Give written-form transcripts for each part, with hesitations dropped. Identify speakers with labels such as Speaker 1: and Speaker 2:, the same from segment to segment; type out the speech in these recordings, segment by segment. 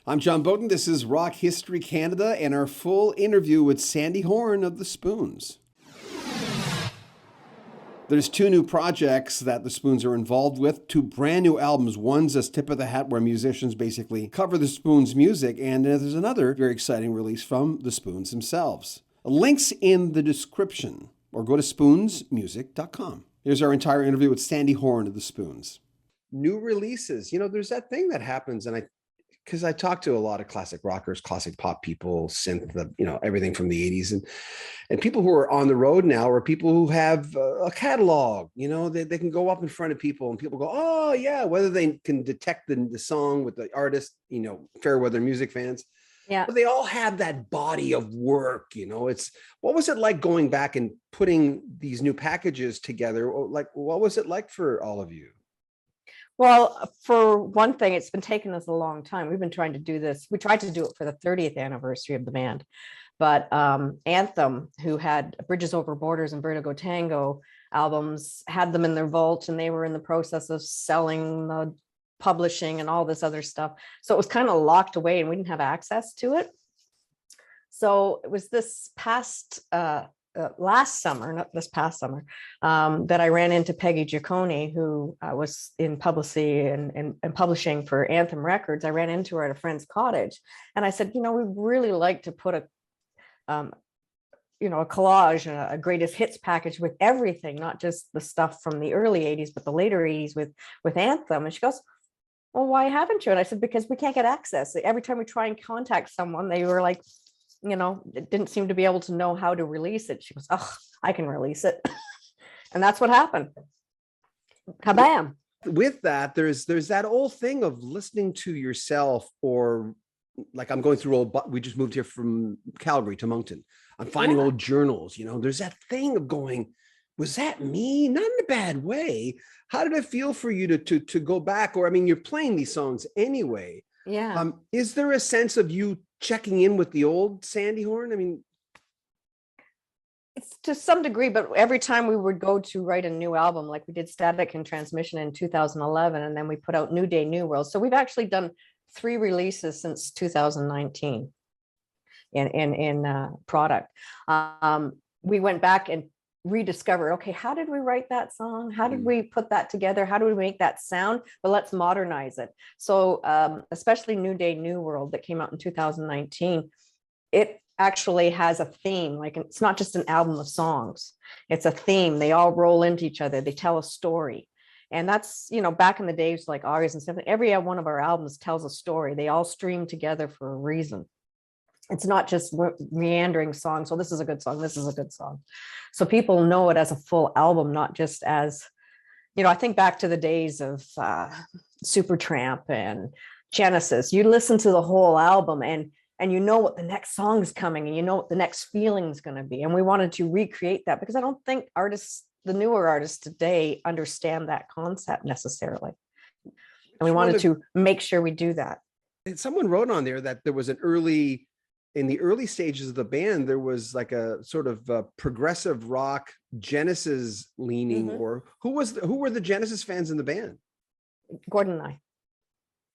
Speaker 1: I'm John Beaudin. This is Rock History Canada and our full interview with Sandy Horne of the Spoons. There's two new projects that the Spoons are involved with, two brand new albums. One's a tip of the hat where musicians basically cover the Spoons' music, and there's another very exciting release from the Spoons themselves. Links in the description, or go to spoonsmusic.com. Here's our entire interview with Sandy Horne of the Spoons. New releases. There's that thing that happens, and because I talk to a lot of classic rockers, classic pop people, synth, everything from the 80s, and people who are on the road now are people who have a catalog. They can go up in front of people and people go, oh yeah, whether they can detect the song with the artist, fair weather music fans.
Speaker 2: Yeah.
Speaker 1: But they all have that body of work. It's, what was it like going back and putting these new packages together? Like, what was it like for all of you?
Speaker 2: Well, for one thing, it's been taking us a long time. We've been trying to do this. We tried to do it for the 30th anniversary of the band. But Anthem, who had Bridges Over Borders and Vertigo Tango albums, had them in their vault, and they were in the process of selling the publishing and all this other stuff. So it was kind of locked away and we didn't have access to it. So it was this past last summer, not this past summer, that I ran into Peggy Giacone, who was in publicity and publishing for Anthem Records. I ran into her at a friend's cottage, and I said, we'd really like to put a collage, a greatest hits package with everything, not just the stuff from the early 80s, but the later 80s with Anthem. And she goes, well, why haven't you? And I said, because we can't get access. Every time we try and contact someone, they were like, it didn't seem to be able to know how to release it. She goes, oh, I can release it. And that's what happened. Kabam.
Speaker 1: With that, there's that old thing of listening to yourself, or like I'm going through we just moved here from Calgary to Moncton. I'm finding old journals, there's that thing of going, was that me? Not in a bad way. How did it feel for you to go back? Or, you're playing these songs anyway.
Speaker 2: Yeah.
Speaker 1: Is there a sense of you checking in with the old Sandy Horne?
Speaker 2: It's to some degree, but every time we would go to write a new album, like we did Static and Transmission in 2011, and then we put out New Day, New World. So we've actually done 3 releases since 2019 in product. We went back and rediscovered, okay, how did we write that song? How did we put that together? How do we make that sound? But let's modernize it. So especially New Day, New World that came out in 2019, it actually has a theme. Like, it's not just an album of songs, it's a theme. They all roll into each other. They tell a story. And that's, back in the days like August and stuff, every one of our albums tells a story. They all stream together for a reason. It's not just meandering songs. So this is a good song. This is a good song. So people know it as a full album, not just as, I think back to the days of Supertramp and Genesis. You listen to the whole album and you know what the next song is coming, and you know what the next feeling is going to be. And we wanted to recreate that because I don't think the newer artists today understand that concept necessarily. And we wanted to make sure we do that.
Speaker 1: And someone wrote on there that there was in the early stages of the band, there was like a sort of progressive rock Genesis leaning, or who were the Genesis fans in the band?
Speaker 2: Gordon and I.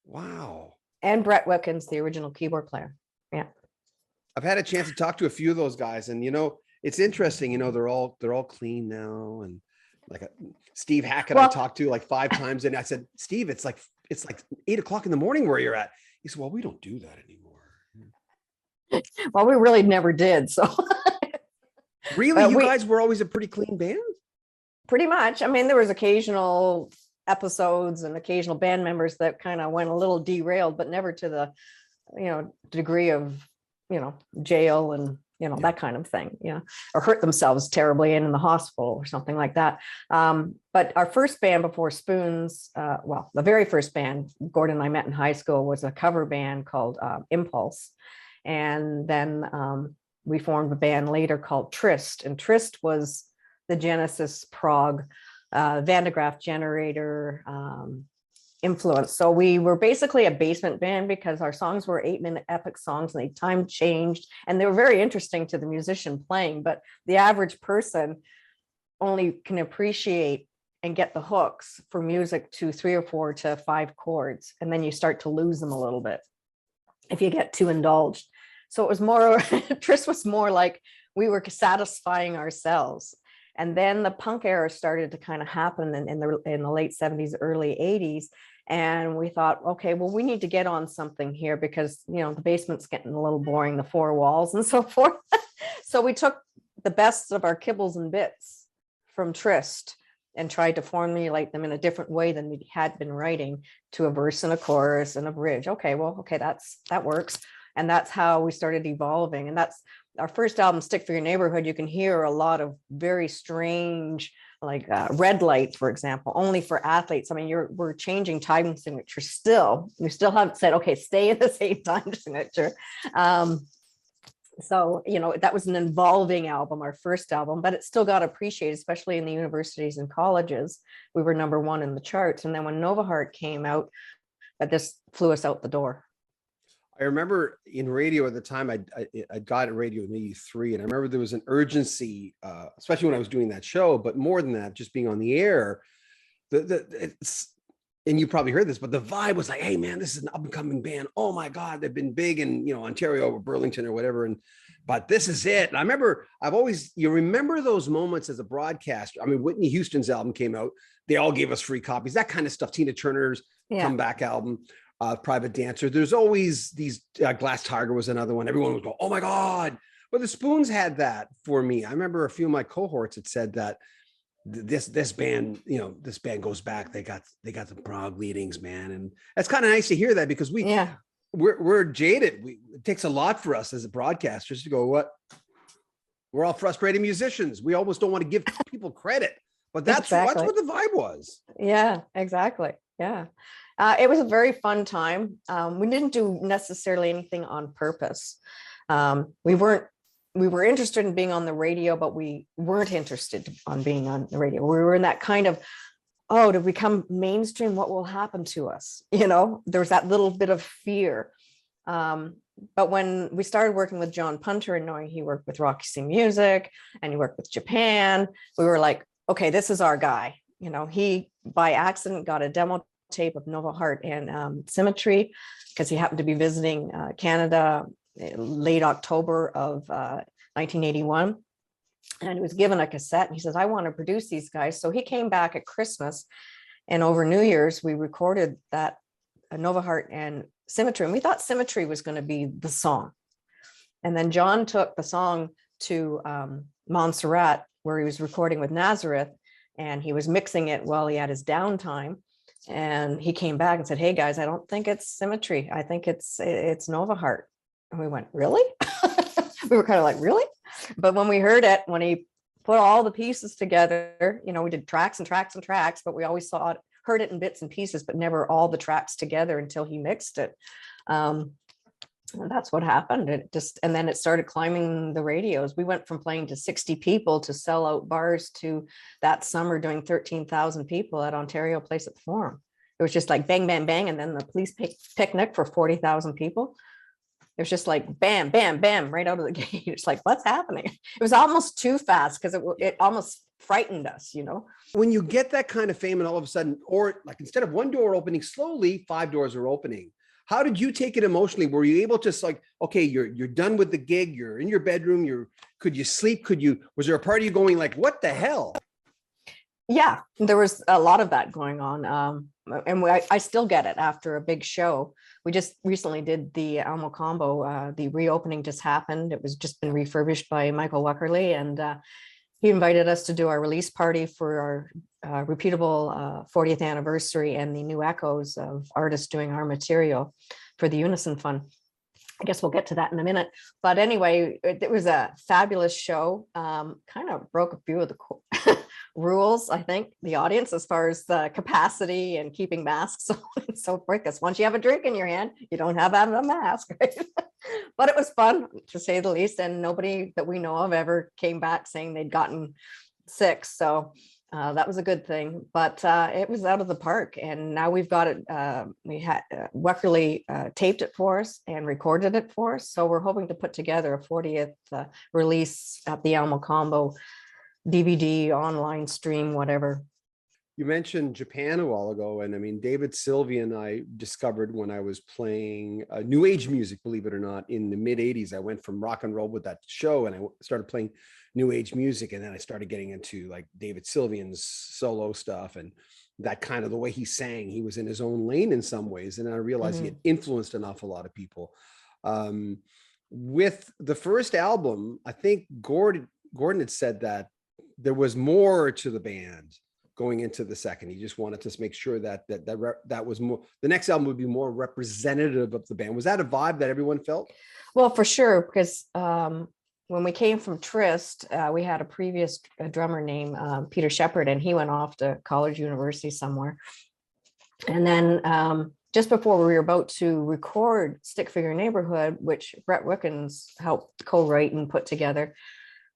Speaker 1: Wow.
Speaker 2: And Brett Wilkins, the original keyboard player. Yeah.
Speaker 1: I've had a chance to talk to a few of those guys, and it's interesting, they're all clean now. And like Steve Hackett, I talked to like 5 times, and I said, Steve, it's like 8:00 in the morning where you're at. He said, well, we don't do that anymore.
Speaker 2: Well, we really never did. So
Speaker 1: really, you guys were always a pretty clean band?
Speaker 2: Pretty much. There was occasional episodes and occasional band members that kind of went a little derailed, but never to the, degree of, jail and, that kind of thing, or hurt themselves terribly in the hospital or something like that. But our first band before Spoons, the very first band Gordon and I met in high school was a cover band called Impulse. And then we formed a band later called Trist. And Trist was the Genesis prog Van de Graaff generator influence. So we were basically a basement band because our songs were 8-minute epic songs, and they time changed, and they were very interesting to the musician playing, but the average person only can appreciate and get the hooks for music to 3 or 4 to 5 chords, and then you start to lose them a little bit. if you get too indulged. So it was more, Tris was more like we were satisfying ourselves. And then the punk era started to kind of happen in the late 70s, early 80s. And we thought, okay, well, we need to get on something here because, you know, the basement's getting a little boring, the four walls and so forth. So we took the best of our kibbles and bits from Trist and tried to formulate them in a different way than we had been writing, to a verse and a chorus and a bridge. Okay, well, okay, that works. And that's how we started evolving. And that's our first album, Stick for Your Neighborhood. You can hear a lot of very strange, like Red Light, for example, only for athletes. I mean, we're changing time signature still. We still haven't said, okay, stay in the same time signature. So, you know, that was an evolving album, our first album, but it still got appreciated, especially in the universities and colleges. We were #1 in the charts. And then when Nova Heart came out, that just flew us out the door.
Speaker 1: I remember in radio at the time, I got a radio in '83, and I remember there was an urgency, especially when I was doing that show, but more than that, just being on the air. And you probably heard this, but the vibe was like, hey man, this is an up and coming band. Oh my God, they've been big in, you know, Ontario or Burlington or whatever. But this is it. And I remember, you remember those moments as a broadcaster. I mean, Whitney Houston's album came out. They all gave us free copies, that kind of stuff. Tina Turner's comeback album, Private Dancer. There's always these, Glass Tiger was another one. Everyone would go, oh my God. But the Spoons had that for me. I remember a few of my cohorts had said that this band, you know, this band goes back. They got the Prague leadings, man. And that's kind of nice to hear that, because we're jaded. It takes a lot for us as broadcasters to go, what? We're all frustrated musicians. We almost don't want to give people credit, but that's what the vibe was. Yeah,
Speaker 2: exactly. Yeah. It was a very fun time. We didn't do necessarily anything on purpose. We were interested in being on the radio, but we weren't interested on being on the radio. We were in that kind of, oh, to become mainstream, what will happen to us? You know, there was that little bit of fear. But when we started working with John Punter and knowing he worked with Roxy Music and he worked with Japan, we were like, okay, this is our guy. You know, he by accident got a demo tape of Nova Heart and Symmetry, because he happened to be visiting Canada late October of 1981. And he was given a cassette and he says, I want to produce these guys. So he came back at Christmas, and over New Year's, we recorded that Nova Heart and Symmetry. And we thought Symmetry was going to be the song. And then John took the song to Montserrat, where he was recording with Nazareth, and he was mixing it while he had his downtime. And he came back and said, hey guys, I don't think it's Symmetry. I think it's Nova Heart. And we went, really? We were kind of like, really? But when we heard it, when he put all the pieces together, you know, we did tracks and tracks and tracks, but we always heard it in bits and pieces, but never all the tracks together until he mixed it. And that's what happened. And then it started climbing the radios. We went from playing to 60 people to sell out bars to that summer doing 13,000 people at Ontario Place at the Forum. It was just like bang, bang, bang. And then the police picnic for 40,000 people. It was just like bam, bam, bam, right out of the gate. It's like, what's happening? It was almost too fast because it almost frightened us, you know?
Speaker 1: When you get that kind of fame and all of a sudden, or like instead of one door opening slowly, 5 doors are opening. How did you take it emotionally? Were you able to like, okay, you're done with the gig, you're in your bedroom, could you sleep? Was there a part of you going like, what the hell?
Speaker 2: Yeah, there was a lot of that going on. And I still get it after a big show. We just recently did the Almo Combo. The reopening just happened. It was just been refurbished by Michael Weckerly, and he invited us to do our release party for our repeatable 40th anniversary and the new echoes of artists doing our material for the Unison Fund. I guess we'll get to that in a minute. But anyway, it was a fabulous show. Kind of broke a few of the rules, I think, the audience, as far as the capacity and keeping masks on and so forth. Because once you have a drink in your hand, you don't have a mask, right? But it was fun, to say the least. And nobody that we know of ever came back saying they'd gotten sick. So that was a good thing. But it was out of the park. And now we've got it. We had Weckerly taped it for us and recorded it for us. So we're hoping to put together a 40th release at the Almo Combo, DVD, online stream, whatever.
Speaker 1: You mentioned Japan a while ago, and I mean, David Sylvia and I discovered when I was playing new age music, believe it or not, in the mid 80s. I went from rock and roll with that show and I started playing new age music. And then I started getting into like David Sylvian's solo stuff and that kind of the way he sang. He was in his own lane in some ways. And I realized he had influenced an awful lot of people. With the first album, I think Gordon had said that there was more to the band going into the second. He just wanted to make sure that was more, the next album would be more representative of the band. Was that a vibe that everyone felt?
Speaker 2: Well, for sure, because when we came from Trist, we had a previous drummer named Peter Shepard, and he went off to college, university somewhere. And then just before we were about to record Stick Figure Neighborhood, which Brett Wickens helped co-write and put together,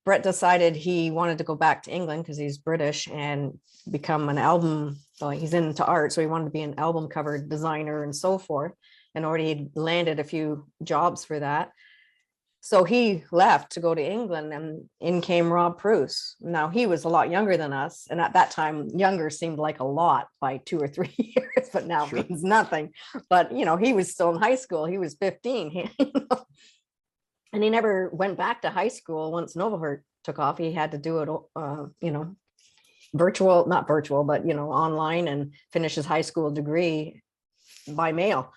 Speaker 2: Brett decided he wanted to go back to England because he's British and become an album. Well, he's into art, so he wanted to be an album cover designer and so forth, and already landed a few jobs for that. So he left to go to England, and in came Rob Bruce. Now he was a lot younger than us, and at that time, younger seemed like a lot by 2 or 3 years, but now it means nothing. But you know, he was still in high school. He was 15. And he never went back to high school once Novahurt took off. He had to do it, not virtual, but, online, and finish his high school degree by mail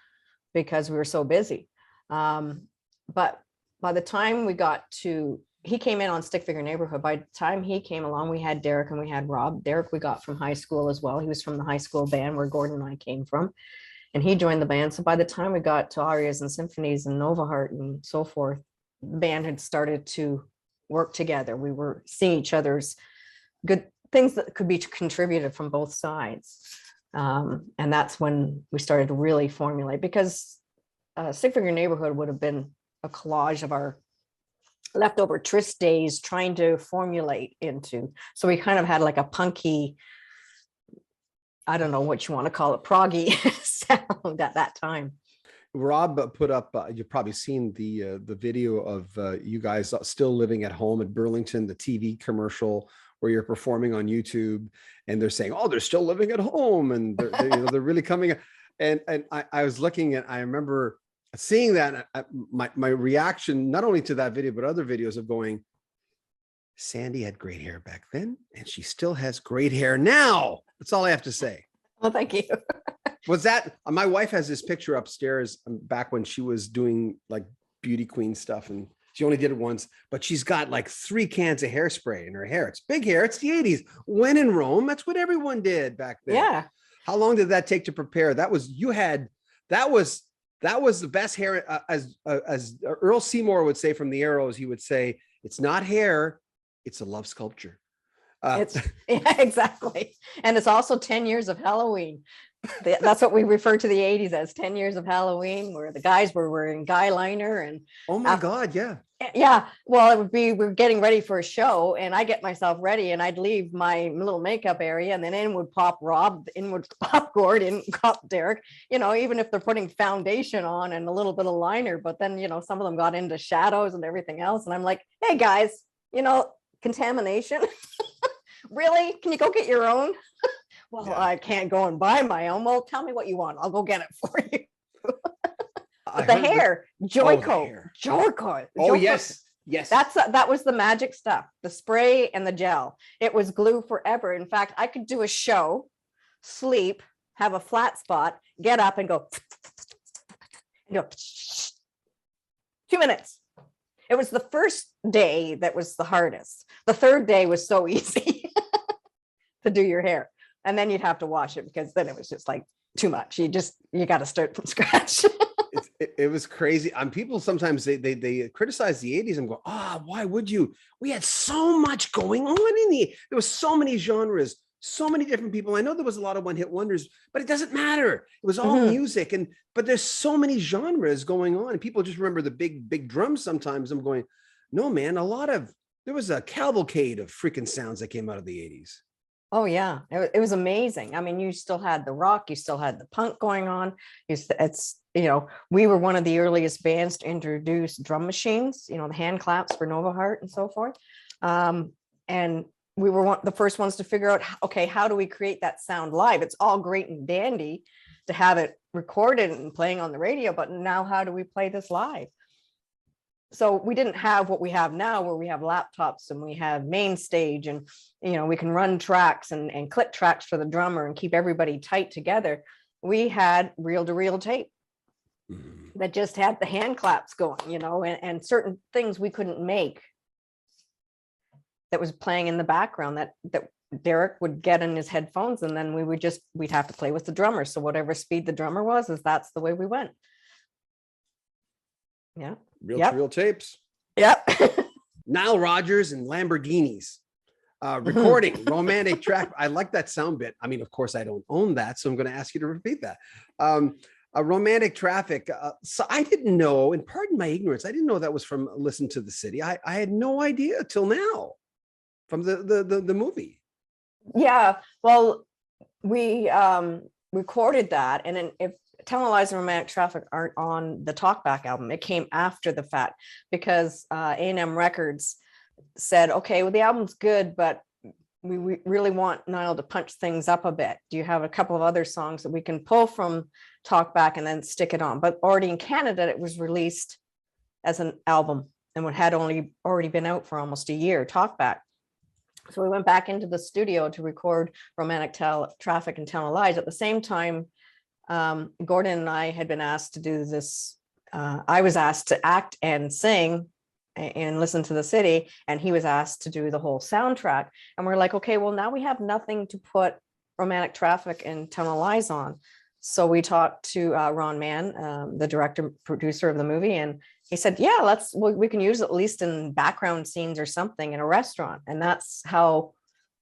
Speaker 2: because we were so busy. But by the time he came in on Stick Figure Neighborhood, by the time he came along, we had Derek and we had Rob. Derek we got from high school as well. He was from the high school band where Gordon and I came from. And he joined the band. So by the time we got to Arias and Symphonies and Novahart and so forth, the band had started to work together. We were seeing each other's good things that could be contributed from both sides. And that's when we started to really formulate, because Stick Figure Neighborhood would have been a collage of our leftover Trist days trying to formulate into. So we kind of had like a punky, I don't know what you want to call it, proggy sound at that time.
Speaker 1: Rob put up, you've probably seen the video of you guys still living at home at Burlington, the TV commercial where you're performing on YouTube, and they're saying, "Oh, they're still living at home," and they're really coming. And I was looking at, I remember seeing that, my reaction not only to that video but other videos of going, Sandy had great hair back then, and she still has great hair now. That's all I have to say.
Speaker 2: Well, thank you.
Speaker 1: Was that, my wife has this picture upstairs back when she was doing like beauty queen stuff, and she only did it once, but she's got like 3 cans of hairspray in her hair. It's big hair. It's the 80s. When in Rome, that's what everyone did back then.
Speaker 2: Yeah.
Speaker 1: How long did that take to prepare? That was the best hair. As Earl Seymour would say from the Arrows, he would say, it's not hair, it's a love sculpture.
Speaker 2: Yeah, exactly. And it's also 10 years of Halloween. That's what we refer to the 80s as, 10 years of Halloween, where the guys were wearing guy liner. And
Speaker 1: oh my God, yeah.
Speaker 2: Yeah. Well, it would be, we're getting ready for a show, and I get myself ready, and I'd leave my little makeup area, and then in would pop Rob, in would pop Gordon, pop Derek, even if they're putting foundation on and a little bit of liner, but then, some of them got into shadows and everything else. And I'm like, hey guys, contamination. Really? Can you go get your own? Well, yeah. I can't go and buy my own. Well, tell me what you want. I'll go get it for you. But the hair, Joico. Joico.
Speaker 1: Oh, yes. Yes.
Speaker 2: That was the magic stuff, the spray and the gel. It was glue forever. In fact, I could do a show, sleep, have a flat spot, get up and go 2 minutes. It was the first day that was the hardest. The third day was so easy to do your hair. And then you'd have to wash it, because then it was just like too much. You got to start from scratch.
Speaker 1: It was crazy. People sometimes they criticize the 80s and go, why would you? We had so much going on there was so many genres, so many different people. I know there was a lot of one-hit wonders, but it doesn't matter. It was all music, but there's so many genres going on, and people just remember the big drums. Sometimes I'm going, no man, there was a cavalcade of freaking sounds that came out of the 80s.
Speaker 2: Oh yeah, it was amazing. I mean, you still had the rock, you still had the punk going on. We were one of the earliest bands to introduce drum machines, the hand claps for Novahart and so forth. And we were the first ones to figure out, okay, how do we create that sound live? It's all great and dandy to have it recorded and playing on the radio, but now how do we play this live? So we didn't have what we have now, where we have laptops and we have main stage, and we can run tracks and click tracks for the drummer and keep everybody tight together. We had reel-to-reel tape that just had the hand claps going, and certain things we couldn't make that was playing in the background that Derek would get in his headphones, and then we'd have to play with the drummer. So whatever speed the drummer was, that's the way we went. Yeah.
Speaker 1: Reel-to-reel tapes.
Speaker 2: Yep.
Speaker 1: Nile Rodgers and Lamborghinis. Recording romantic track. I like that sound bit. I mean, of course, I don't own that, so I'm going to ask you to repeat that. A romantic traffic. So I didn't know, and pardon my ignorance, I didn't know that was from Listen to the City. I had no idea till now from the movie.
Speaker 2: Yeah. Well, we recorded that, and then if Tell Lies and Romantic Traffic aren't on the Talkback album, it came after the fact, because A&M Records said, okay, well, the album's good, but we really want Nile to punch things up a bit. Do you have a couple of other songs that we can pull from Talkback and then stick it on? But already in Canada, it was released as an album and had already been out for almost a year, Talkback. So we went back into the studio to record Romantic Traffic and Tell Lies. At the same time, Gordon and I had been asked to do this. I was asked to act and sing and Listen to the City, and he was asked to do the whole soundtrack. And we're like, okay, well, now we have nothing to put Romantic Traffic and Tell Lies on. So we talked to Ron Mann, the director producer of the movie, and he said, yeah, we can use it at least in background scenes or something in a restaurant. And that's how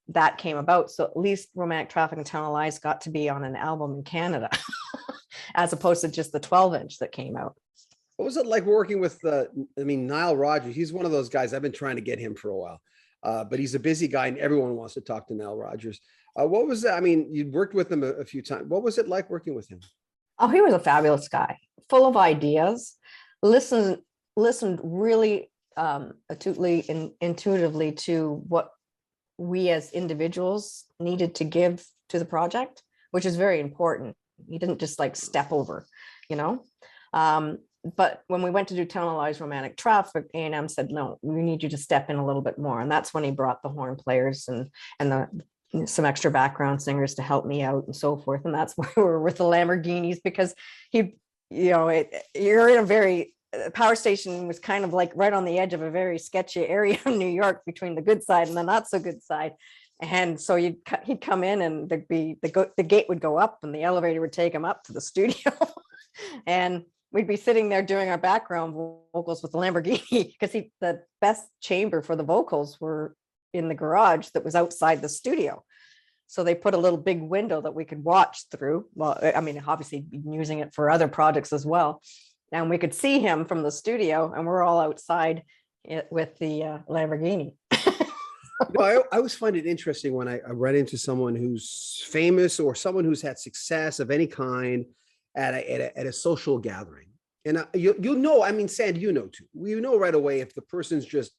Speaker 2: that came about. So at least Romantic Traffic and Tell Lies got to be on an album in Canada, as opposed to just the 12-inch that came out.
Speaker 1: What was it like working with Nile Rodgers? He's one of those guys. I've been trying to get him for a while, but he's a busy guy and everyone wants to talk to Nile Rodgers. What was that? I mean, you worked with him a few times. What was it like working with him?
Speaker 2: Oh, he was a fabulous guy, full of ideas, listened really astutely and intuitively to what we as individuals needed to give to the project, which is very important. He didn't just step over, but when we went to do Tell Lies Romantic Traffic, A&M said, no, we need you to step in a little bit more. And that's when he brought the horn players and some extra background singers to help me out and so forth. And that's why we were with the Lamborghinis, because you're in a very, power station was kind of right on the edge of a very sketchy area in New York, between the good side and the not so good side. And so he'd come in, and there'd be the gate would go up and the elevator would take him up to the studio. And we'd be sitting there doing our background vocals with the Lamborghini, because the best chamber for the vocals were in the garage that was outside the studio. So they put a little big window that we could watch through. Well, I mean, obviously using it for other projects as well. And we could see him from the studio, and we're all outside with the Lamborghini.
Speaker 1: I always find it interesting when I run into someone who's famous or someone who's had success of any kind at a social gathering. And you'll know, I mean, Sandy, you know too. We know right away if the person's just,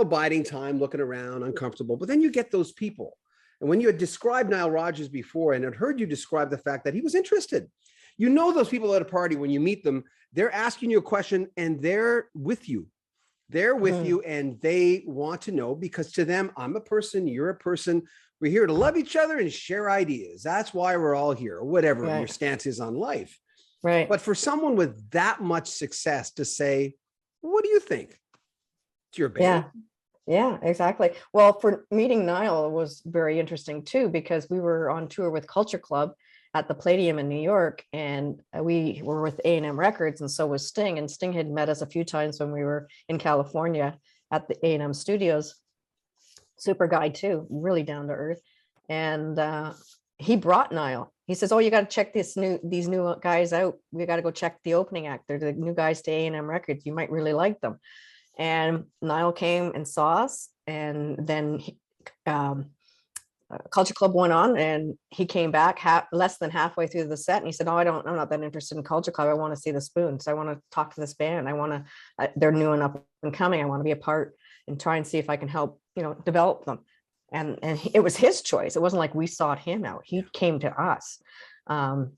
Speaker 1: biding time, looking around, uncomfortable. But then you get those people. And when you had described Nile Rodgers before and had heard you describe the fact that he was interested, those people at a party, when you meet them, they're asking you a question and they're with you. They're with you, and they want to know, because to them, I'm a person, you're a person. We're here to love each other and share ideas. That's why we're all here, or whatever your stance is on life.
Speaker 2: Right.
Speaker 1: But for someone with that much success to say, what do you think? It's your band.
Speaker 2: Yeah, exactly. Well, for meeting Nile was very interesting too, because we were on tour with Culture Club at the Palladium in New York, and we were with A&M Records, and so was Sting. And Sting had met us a few times when we were in California at the A&M studios. Super guy too, really down to earth. And he brought Nile. He says, "Oh, you got to check these new guys out. We got to go check the opening act. They're the new guys to A&M Records. You might really like them." And Nile came and saw us, and then Culture Club went on, and he came back less than halfway through the set, and he said, "Oh, I'm not that interested in Culture Club. I want to see the Spoons. I want to talk to this band. They're new and up and coming. I want to be a part and try and see if I can help, develop them." and it was his choice. It wasn't like we sought him out. He came to us. You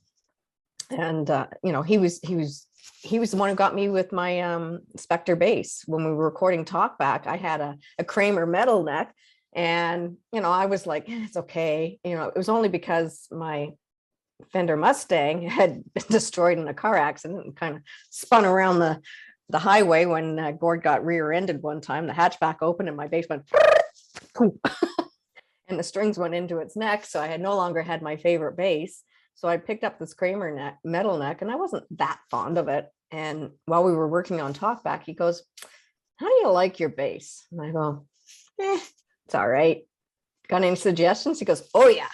Speaker 2: know, he was the one who got me with my Spectre bass. When we were recording Talkback, I had a Kramer metal neck, and you know, I was like, it's okay. You know, it was only because my Fender Mustang had been destroyed in a car accident and kind of spun around the highway when Gord got rear-ended one time. The hatchback opened and my bass went and the strings went into its neck. So I had no longer had my favorite bass. So I picked up this Kramer metal neck, and I wasn't that fond of it. And while we were working on Talkback, he goes, "How do you like your bass?" And I go, "It's all right. Got any suggestions?" He goes, "Oh yeah."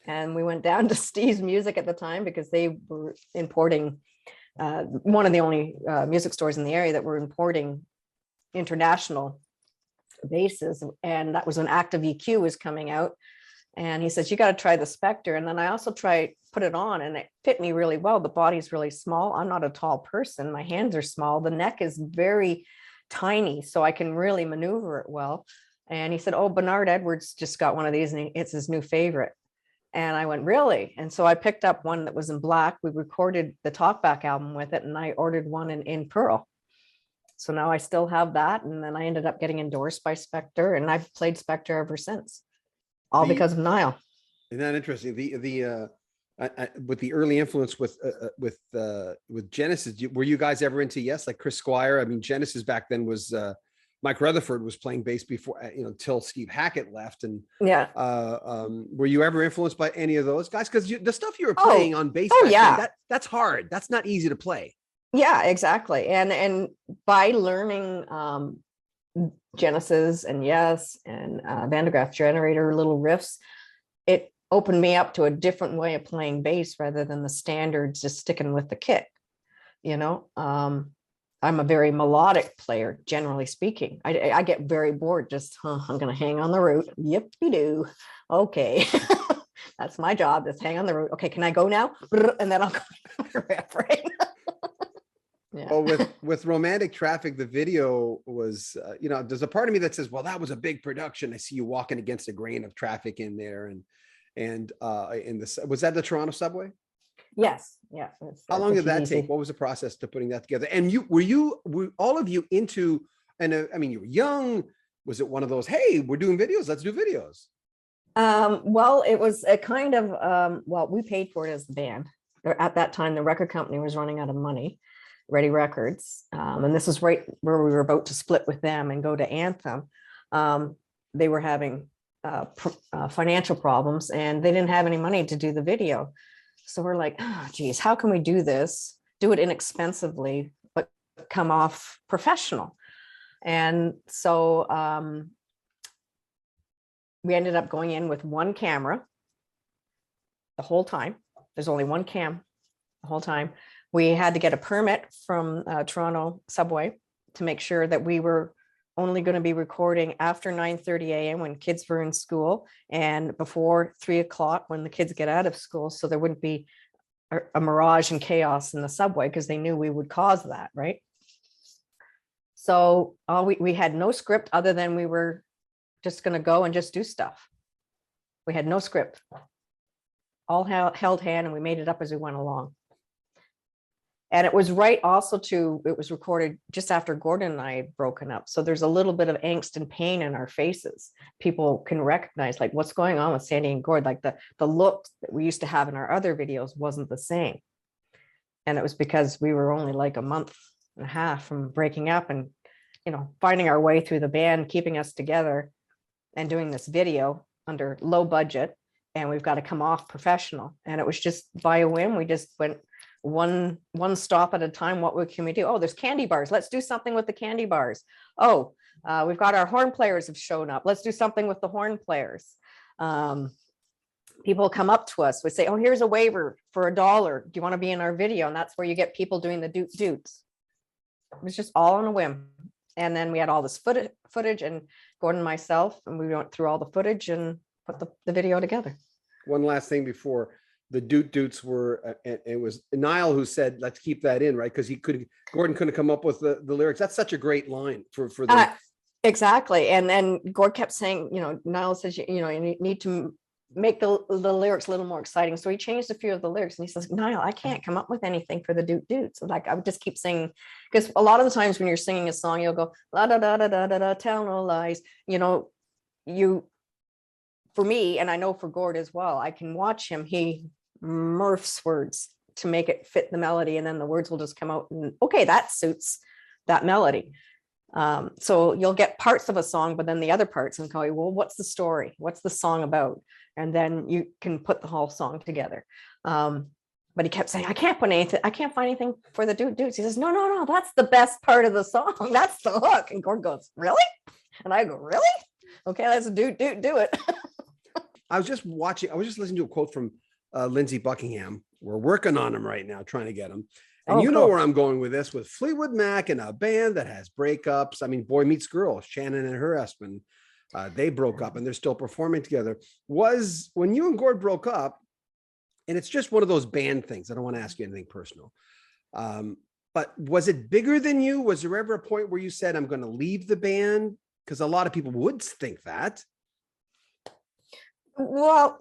Speaker 2: And we went down to Steve's Music at the time, because they were importing, one of the only music stores in the area that were importing international basses. And that was when Active EQ was coming out. And he says, "You got to try the Spectre." And then I also put it on, and it fit me really well. The body's really small. I'm not a tall person. My hands are small. The neck is very tiny, so I can really maneuver it well. And he said, "Oh, Bernard Edwards just got one of these, and it's his new favorite." And I went, "Really?" And so I picked up one that was in black. We recorded the Talkback album with it, and I ordered one in pearl. So now I still have that. And then I ended up getting endorsed by Spectre, and I've played Spectre ever since, all because of Nile.
Speaker 1: Isn't that interesting? With the early influence with Genesis, were you guys ever into Yes, like Chris Squire? I mean, Genesis back then was Mike Rutherford was playing bass before, you know, until Steve Hackett left. And
Speaker 2: yeah,
Speaker 1: were you ever influenced by any of those guys? Because the stuff you were playing on bass, that's hard. That's not easy to play.
Speaker 2: Yeah, exactly. And by learning Genesis and Yes and Van de Graaff Generator little riffs, it opened me up to a different way of playing bass rather than the standards, just sticking with the kick. You know, I'm a very melodic player, generally speaking. I get very bored. Just, I'm going to hang on the root. Yippee-doo. Okay. That's my job. Just hang on the root. Okay, can I go now? And then I'll go to the riff, right? Yeah.
Speaker 1: Well, with Romantic Traffic, the video was, you know, there's a part of me that says, well, that was a big production. I see you walking against a grain of traffic in there. And in this, was that the Toronto subway?
Speaker 2: Yes. Yeah.
Speaker 1: How long did that take? What was the process to putting that together? And were all of you into, and I mean, you were young. Was it one of those, hey, we're doing videos, let's do videos?
Speaker 2: Well, it was a kind of, well, we paid for it as the band. At that time, the record company was running out of money, Ready Records. And this is right where we were about to split with them and go to Anthem. They were having financial problems, and they didn't have any money to do the video. So we're like, oh, geez, how can we do this? Do it inexpensively, but come off professional. And so we ended up going in with one camera the whole time. There's only one cam the whole time. We had to get a permit from Toronto Subway to make sure that we were only going to be recording after 9:30 a.m. when kids were in school, and before 3 o'clock when the kids get out of school, so there wouldn't be a mirage and chaos in the subway, because they knew we would cause that, right? So we had no script other than we were just going to go and just do stuff. We had no script. All held hand, and we made it up as we went along. And it was right also it was recorded just after Gordon and I had broken up. So there's a little bit of angst and pain in our faces. People can recognize, like, what's going on with Sandy and Gord? Like the look that we used to have in our other videos wasn't the same. And it was because we were only like a month and a half from breaking up, and, you know, finding our way through the band, keeping us together, and doing this video under low budget. And we've got to come off professional. And it was just by a whim. We just went one stop at a time. What can we do? Oh, there's candy bars. Let's do something with the candy bars. Oh, we've got our horn players have shown up. Let's do something with the horn players. People come up to us, would say, oh, here's a waiver for $1. Do you want to be in our video? And that's where you get people doing the doots. It was just all on a whim. And then we had all this footage, and Gordon and myself, and we went through all the footage and put the video together.
Speaker 1: One last thing before the doots were, it was Nile who said, let's keep that in, right? Because Gordon couldn't come up with the lyrics. That's such a great line for the
Speaker 2: Exactly. And then Gord kept saying, Niall says, you need to make the lyrics a little more exciting. So he changed a few of the lyrics and he says, Niall, I can't come up with anything for the Doot Doots. So like I would just keep singing, because a lot of the times when you're singing a song, you'll go la da da da da da da, tell no lies. For me, and I know for Gord as well, I can watch him, he morphs words to make it fit the melody, and then the words will just come out and okay, that suits that melody. So you'll get parts of a song, but then the other parts and go, well, what's the story? What's the song about? And then you can put the whole song together. But he kept saying, I can't find anything for the Doot Doots. He says, no, that's the best part of the song. That's the hook. And Gord goes, really? And I go, really? Okay, let's do it.
Speaker 1: I was just listening to a quote from Lindsey Buckingham. We're working on him right now, trying to get him. And you know where I'm going with this, with Fleetwood Mac and a band that has breakups. I mean, boy meets girl. Shannon and her husband, they broke up and they're still performing together. Was when you and Gord broke up, and it's just one of those band things. I don't want to ask you anything personal. But was it bigger than you? Was there ever a point where you said, I'm going to leave the band? Because a lot of people would think that.
Speaker 2: Well,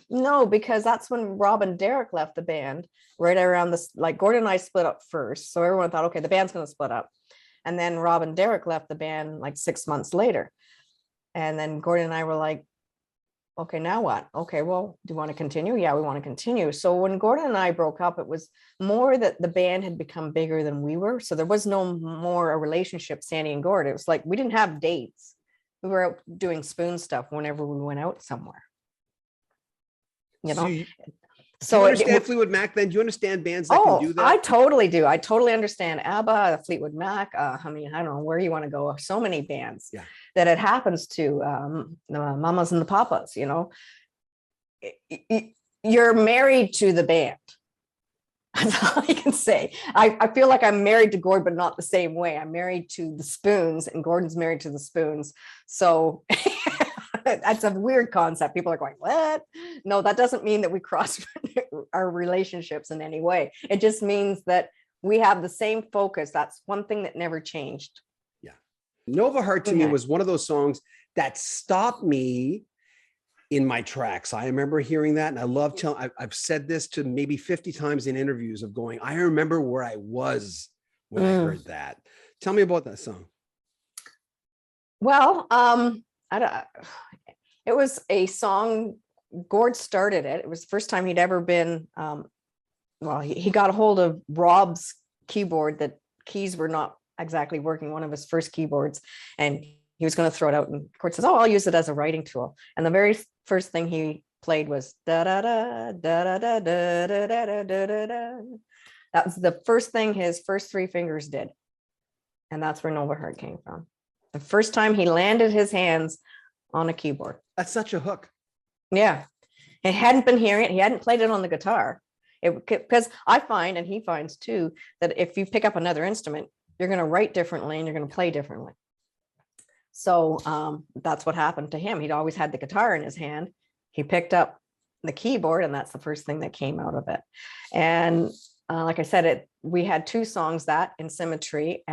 Speaker 2: no, because that's when Rob and Derek left the band right around this, like Gordon and I split up first. So everyone thought, okay, the band's going to split up. And then Rob and Derek left the band like 6 months later. And then Gordon and I were like, okay, now what? Okay, well, do you want to continue? Yeah, we want to continue. So when Gordon and I broke up, it was more that the band had become bigger than we were. So there was no more a relationship, Sandy and Gord. It was like, we didn't have dates. We were out doing spoon stuff whenever we went out somewhere.
Speaker 1: So do you understand Fleetwood Mac then? Do you understand bands that can do that?
Speaker 2: I totally do. I totally understand ABBA, Fleetwood Mac. I mean, I don't know where you want to go. So many bands that it happens to, the Mamas and the Papas, You're married to the band. That's all I can say. I feel like I'm married to Gord, but not the same way. I'm married to the Spoons and Gordon's married to the Spoons. So that's a weird concept. People are going, what? No, that doesn't mean that we cross our relationships in any way. It just means that we have the same focus. That's one thing that never changed.
Speaker 1: Yeah. Nova Heart to me was one of those songs that stopped me in my tracks. I remember hearing that, and I love telling, I've said this to maybe 50 times in interviews of going, I remember where I was when I heard that. Tell me about that song.
Speaker 2: Well, it was a song, Gord started it. It was the first time he'd ever been, he got a hold of Rob's keyboard, that keys were not exactly working, one of his first keyboards, and he was going to throw it out, and Gord says, I'll use it as a writing tool. And the very first thing he played was da da da da da da da da da da da da. That was the first thing his first three fingers did. And that's where Nova Heart came from. The first time he landed his hands on a keyboard.
Speaker 1: That's such a hook.
Speaker 2: Yeah. He hadn't been hearing it. He hadn't played it on the guitar. Because I find, and he finds too, that if you pick up another instrument, you're going to write differently and you're going to play differently. So that's what happened to him. He'd always had the guitar in his hand. He picked up the keyboard, and that's the first thing that came out of it. And like I said, we had two songs, that in Symmetry.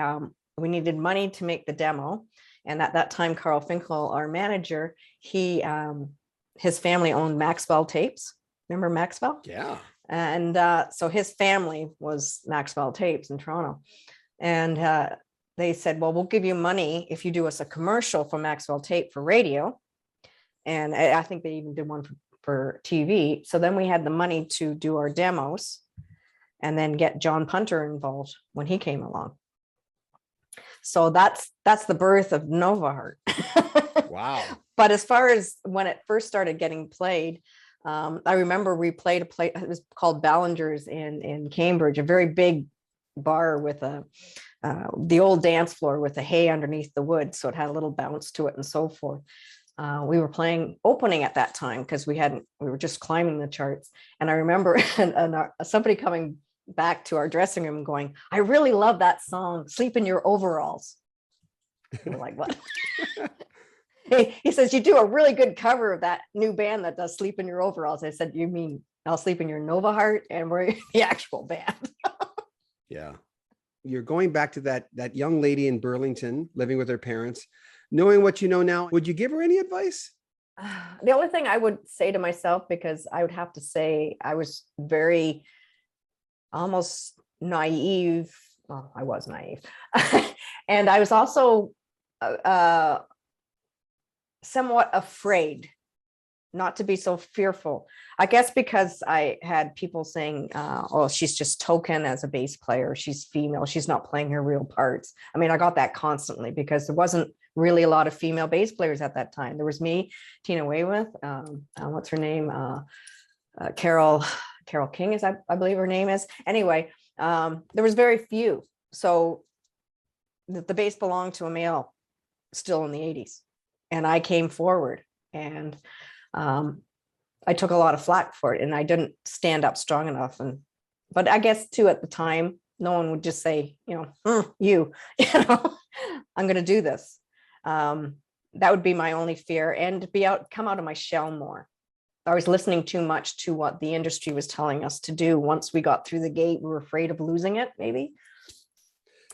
Speaker 2: We needed money to make the demo. And at that time, Carl Finkel, our manager, his family owned Maxwell Tapes. Remember Maxwell?
Speaker 1: Yeah.
Speaker 2: And so his family was Maxwell Tapes in Toronto. And they said, well, we'll give you money if you do us a commercial for Maxwell Tape for radio. And I think they even did one for TV. So then we had the money to do our demos and then get John Punter involved when he came along. So that's the birth of Nova Heart.
Speaker 1: Wow.
Speaker 2: But as far as when it first started getting played, I remember we played a play, it was called Ballinger's in Cambridge, a very big bar with the old dance floor with the hay underneath the wood. So it had a little bounce to it and so forth. We were playing opening at that time because we were just climbing the charts. And I remember somebody coming back to our dressing room going, I really love that song, Sleep in Your Overalls. We're like, what? He says, you do a really good cover of that new band that does Sleep in Your Overalls. I said, you mean I'll Sleep in Your Nova Heart? And we're the actual band.
Speaker 1: Yeah. you're going back to that young lady in Burlington living with her parents, knowing what you know now. Would you give her any advice?
Speaker 2: The only thing I would say to myself, because I would have to say I was very almost naive. Well, I was naive. And I was also somewhat afraid not to be so fearful. I guess because I had people saying, oh, she's just token as a bass player. She's female. She's not playing her real parts. I mean, I got that constantly because there wasn't really a lot of female bass players at that time. There was me, Tina Weymouth, what's her name? Carol King is, I believe her name is. Anyway, there was very few. So the bass belonged to a male still in the 80s. And I came forward and I took a lot of flack for it and I didn't stand up strong enough. But I guess too, at the time, no one would just say, you know, I'm going to do this. That would be my only fear, and come out of my shell more. I was listening too much to what the industry was telling us to do. Once we got through the gate, we were afraid of losing it, maybe.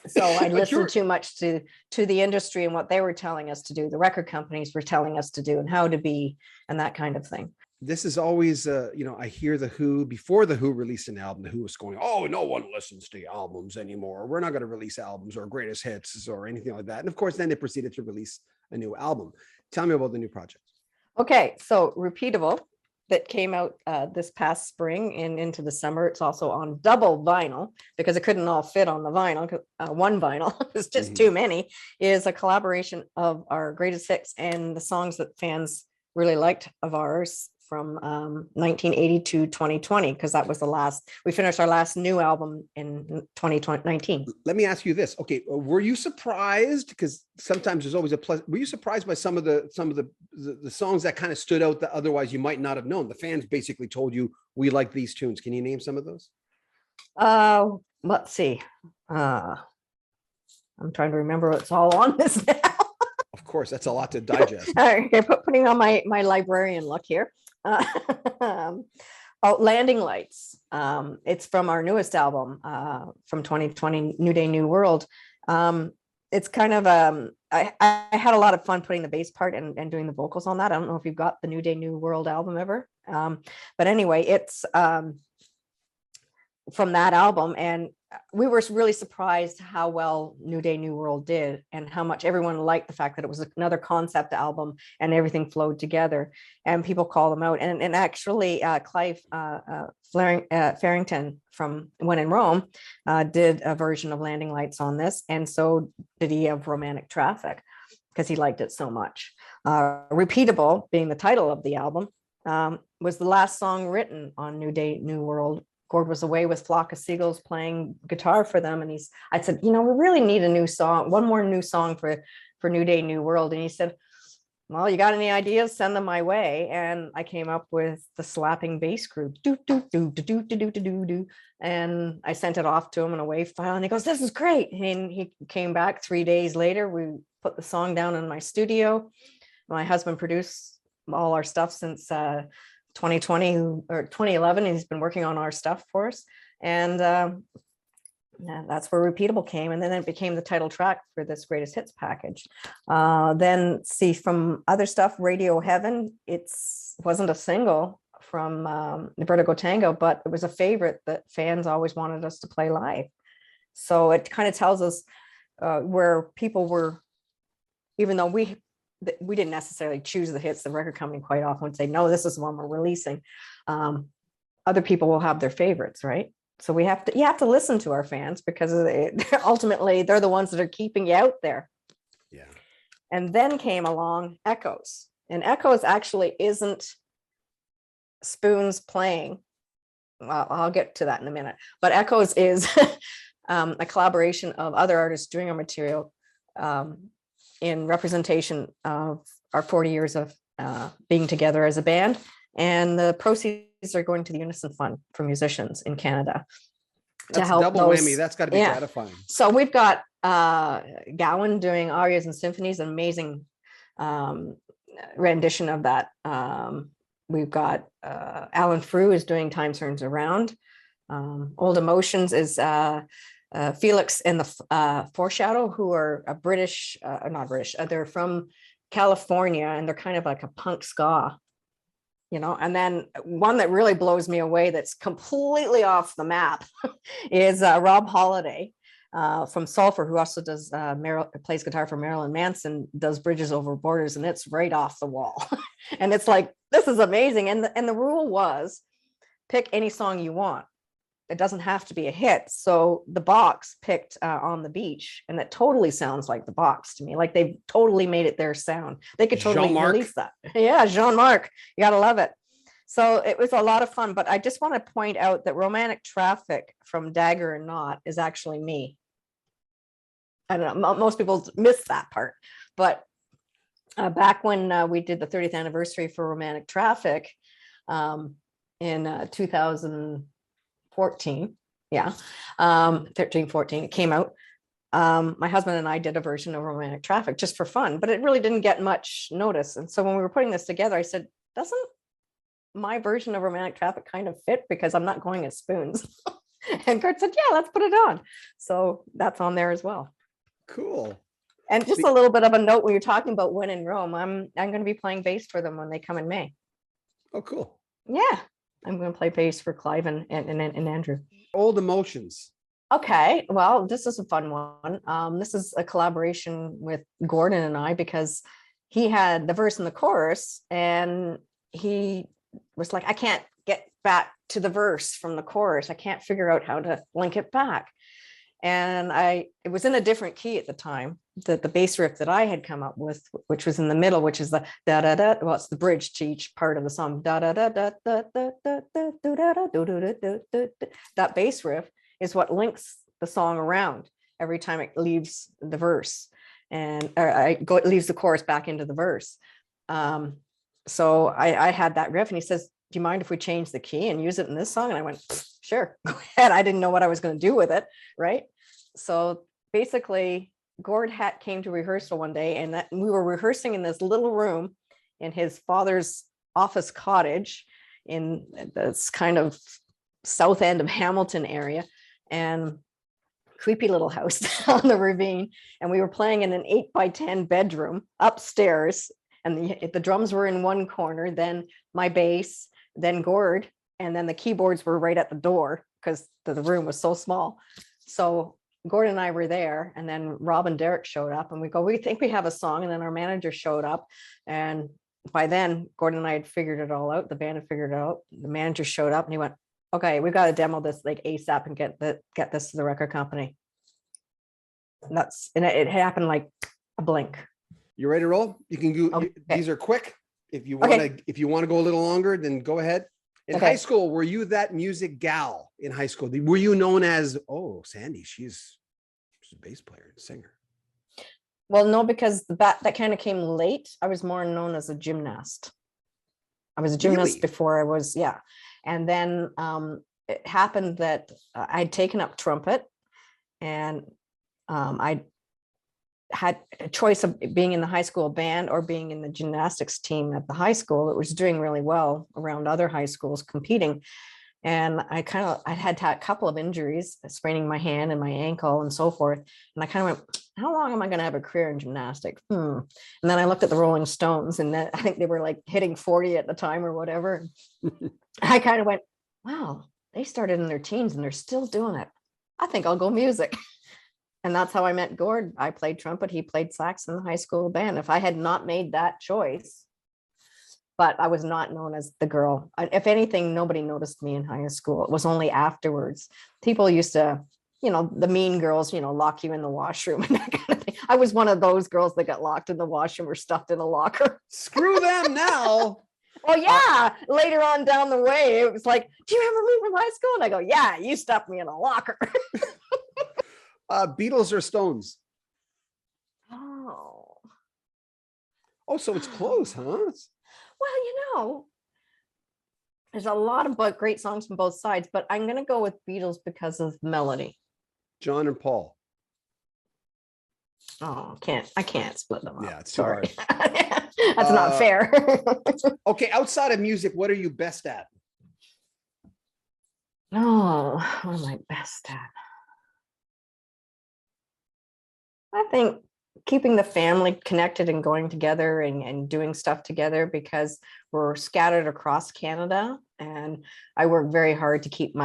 Speaker 2: So I listened too much to the industry and what they were telling us to do, the record companies were telling us to do and how to be and that kind of thing.
Speaker 1: This is always, I hear the Who, before the Who released an album, the Who was going, oh, no one listens to albums anymore. We're not going to release albums or greatest hits or anything like that. And of course, then they proceeded to release a new album. Tell me about the new project.
Speaker 2: Okay, so Repeatable, that came out this past spring and into the summer. It's also on double vinyl because it couldn't all fit on the vinyl. One vinyl, it's just too many, is a collaboration of our greatest hits and the songs that fans really liked of ours from 1980 to 2020, because that was we finished our last new album in 2019.
Speaker 1: Let me ask you this. Okay, were you surprised? Because sometimes there's always were you surprised by some of the songs that kind of stood out that otherwise you might not have known? The fans basically told you, we like these tunes. Can you name some of those?
Speaker 2: Let's see. I'm trying to remember what's all on this now.
Speaker 1: Of course, that's a lot to digest.
Speaker 2: Okay, putting on my librarian look here. Landing Lights. It's from our newest album from 2020, New Day, New World. It's kind of I had a lot of fun putting the bass part and doing the vocals on that. I don't know if you've got the New Day, New World album ever, but anyway, it's from that album, and we were really surprised how well New Day, New World did and how much everyone liked the fact that it was another concept album and everything flowed together and people call them out. And actually Clive Farrington from When in Rome did a version of Landing Lights on this. And so did he of Romantic Traffic because he liked it so much. Repeatable, being the title of the album, was the last song written on New Day, New World. Gord was away with Flock of Seagulls playing guitar for them. And I said, we really need a new song, one more new song for New Day, New World. And he said, well, you got any ideas? Send them my way. And I came up with the slapping bass group. Do, do, do, do, do, do, do, do, do. And I sent it off to him in a WAV file. And he goes, this is great. And he came back 3 days later. We put the song down in my studio. My husband produced all our stuff since 2020 or 2011. He's been working on our stuff for us. And that's where Repeatable came. And then it became the title track for this greatest hits package. Then see from other stuff, Radio Heaven, wasn't a single from Vertigo Tango, but it was a favorite that fans always wanted us to play live. So it kind of tells us where people were, even though we didn't necessarily choose the hits, the record company quite often would say, no, this is the one we're releasing. Other people will have their favorites, right? So you have to listen to our fans because ultimately they're the ones that are keeping you out there.
Speaker 1: Yeah.
Speaker 2: And then came along Echoes. And Echoes actually isn't Spoons playing. Well, I'll get to that in a minute. But Echoes is a collaboration of other artists doing our material in representation of our 40 years of being together as a band. And the proceeds are going to the Unison Fund for musicians in Canada.
Speaker 1: That's a double whammy. That's got to be gratifying.
Speaker 2: So we've got Gowan doing arias and symphonies, an amazing rendition of that. We've got Alan Frew is doing Time Turns Around. Old Emotions is Felix and the Foreshadow, who are a British, not British, they're from California, and they're kind of like a punk ska, you know. And then one that really blows me away that's completely off the map is Rob Holiday from Sulphur, who also does plays guitar for Marilyn Manson, does Bridges Over Borders, and it's right off the wall. And it's like, this is amazing. And the rule was, pick any song you want. It doesn't have to be a hit. So the Box picked On the Beach, and that totally sounds like the Box to me. Like they've totally made it their sound. They could totally release that. Yeah, Jean-Marc, you gotta love it. So it was a lot of fun, but I just want to point out that Romantic Traffic from Dagger and Knot is actually me. I don't know, most people miss that part, but back when we did the 30th anniversary for Romantic Traffic in 2014, 13, 14, it came out. My husband and I did a version of Romantic Traffic just for fun, but it really didn't get much notice. And so when we were putting this together, I said, doesn't my version of Romantic Traffic kind of fit, because I'm not going as Spoons? And Kurt said, yeah, let's put it on. So that's on there as well.
Speaker 1: Cool.
Speaker 2: And just a little bit of a note, when you're talking about When in Rome, I'm going to be playing bass for them when they come in May.
Speaker 1: Oh, cool.
Speaker 2: Yeah, I'm going to play bass for Clive and Andrew.
Speaker 1: Old Emotions.
Speaker 2: Okay, well, this is a fun one. This is a collaboration with Gordon and I, because he had the verse and the chorus, and he was like, I can't get back to the verse from the chorus. I can't figure out how to link it back. And it was in a different key at the time, the bass riff that I had come up with, which was in the middle, which is the da da da. Well, it's the bridge to each part of the song. Da da da da da da da da da da da da. That bass riff is what links the song around every time it leaves the verse, and leaves the chorus back into the verse. So I had that riff, and he says, "Do you mind if we change the key and use it in this song?" And I went, "Sure, go ahead." I didn't know what I was going to do with it, right? So basically, Gord came to rehearsal one day, and we were rehearsing in this little room in his father's office cottage in this kind of south end of Hamilton area, and creepy little house on the ravine. And we were playing in an 8x10 bedroom upstairs, and the drums were in one corner, then my bass, then Gord, and then the keyboards were right at the door because the room was so small. So Gord and I were there, and then Rob and Derek showed up, and we think we have a song. And then our manager showed up, and by then Gordon and I had figured it all out. The band had figured it out. The manager showed up, and he went, "Okay, we got to demo this like ASAP and get this to the record company." And it happened like a blink.
Speaker 1: You ready to roll? You can go.
Speaker 2: Okay.
Speaker 1: These are quick. If you want to go a little longer, then go ahead. In high school, were you that music gal in high school? Were you known as, oh, Sandy, she's a bass player and singer?
Speaker 2: Well, no, because that kind of came late. I was more known as a gymnast. I was a gymnast before I was, yeah. And then it happened that I'd taken up trumpet, and I had a choice of being in the high school band or being in the gymnastics team at the high school. It was doing really well around other high schools competing. And I had a couple of injuries, spraining my hand and my ankle and so forth. And I kind of went, how long am I going to have a career in gymnastics? And then I looked at the Rolling Stones, and I think they were like hitting 40 at the time or whatever. I kind of went, wow, they started in their teens and they're still doing it. I think I'll go music. And that's how I met Gord. I played trumpet. He played sax in the high school band. If I had not made that choice, but I was not known as the girl. If anything, nobody noticed me in high school. It was only afterwards. People used to, the mean girls, lock you in the washroom and that kind of thing. I was one of those girls that got locked in the washroom or stuffed in a locker.
Speaker 1: Screw them now.
Speaker 2: Well, yeah. Later on down the way, it was like, do you remember me from high school? And I go, yeah, you stuffed me in a locker.
Speaker 1: Beatles or Stones?
Speaker 2: Oh,
Speaker 1: so it's close, huh?
Speaker 2: Well, there's a lot of great songs from both sides, but I'm going to go with Beatles because of melody.
Speaker 1: John and Paul.
Speaker 2: Oh, I can't split them up.
Speaker 1: Yeah, it's too hard.
Speaker 2: That's not fair.
Speaker 1: Okay, outside of music, what are you best at?
Speaker 2: Oh, what am I best at? I think keeping the family connected and going together and doing stuff together, because we're scattered across Canada, and I work very hard to keep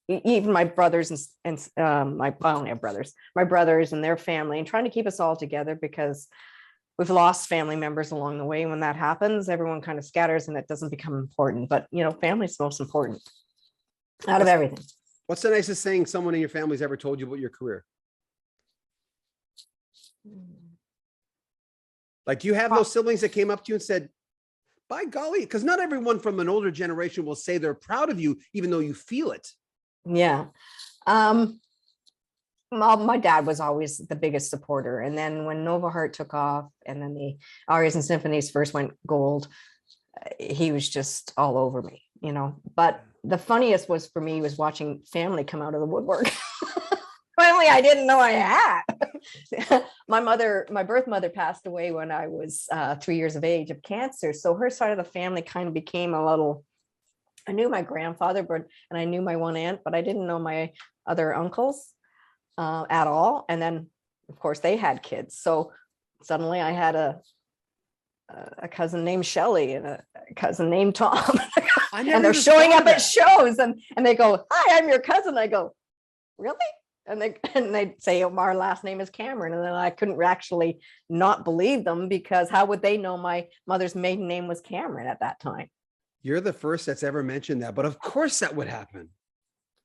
Speaker 2: even my brothers I only have brothers, my brothers and their family, and trying to keep us all together, because we've lost family members along the way. When that happens, everyone kind of scatters and it doesn't become important. But family's the most important out of everything.
Speaker 1: What's the nicest thing someone in your family's ever told you about your career? Like, do you have those siblings that came up to you and said, by golly, because not everyone from an older generation will say they're proud of you, even though you feel it.
Speaker 2: Yeah. Well, my dad was always the biggest supporter. And then when Nova Heart took off, and then the Arias and Symphonies first went gold, he was just all over me, But the funniest was for me was watching family come out of the woodwork. Family I didn't know I had. My birth mother passed away when I was 3 years of age of cancer. So her side of the family kind of became a little, I knew my grandfather, and I knew my one aunt, but I didn't know my other uncles at all. And then, of course, they had kids. So suddenly I had a cousin named Shelley and a cousin named Tom. And they're showing up at shows, and they go, "Hi, I'm your cousin." I go, "Really?" And they'd say, "Oh, our last name is Cameron." And then I couldn't actually not believe them, because how would they know my mother's maiden name was Cameron at that time?
Speaker 1: You're the first that's ever mentioned that, but of course that would happen.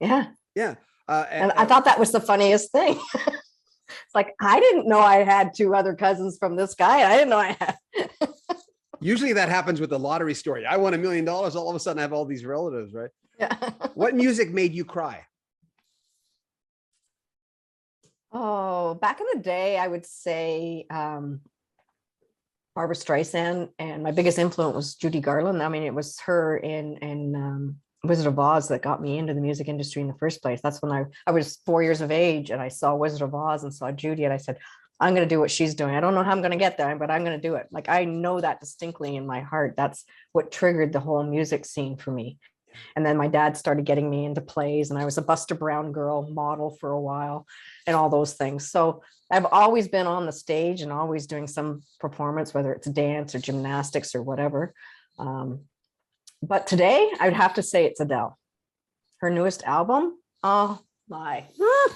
Speaker 2: Yeah.
Speaker 1: Yeah.
Speaker 2: And I thought that was the funniest thing. It's like, I didn't know I had 2 other cousins from this guy. I didn't know I had.
Speaker 1: Usually that happens with the lottery story. I won $1 million. All of a sudden I have all these relatives, right?
Speaker 2: Yeah.
Speaker 1: What music made you cry?
Speaker 2: Oh, back in the day, I would say Barbara Streisand, and my biggest influence was Judy Garland. I mean, it was her in Wizard of Oz that got me into the music industry in the first place. That's when I was 4 years of age, and I saw Wizard of Oz and saw Judy, and I said, I'm going to do what she's doing. I don't know how I'm going to get there, but I'm going to do it. Like, I know that distinctly in my heart. That's what triggered the whole music scene for me. And then my dad started getting me into plays, and I was a Buster Brown girl model for a while and all those things. So I've always been on the stage and always doing some performance, whether it's dance or gymnastics or whatever. But today I would have to say it's Adele. Her newest album. Oh my.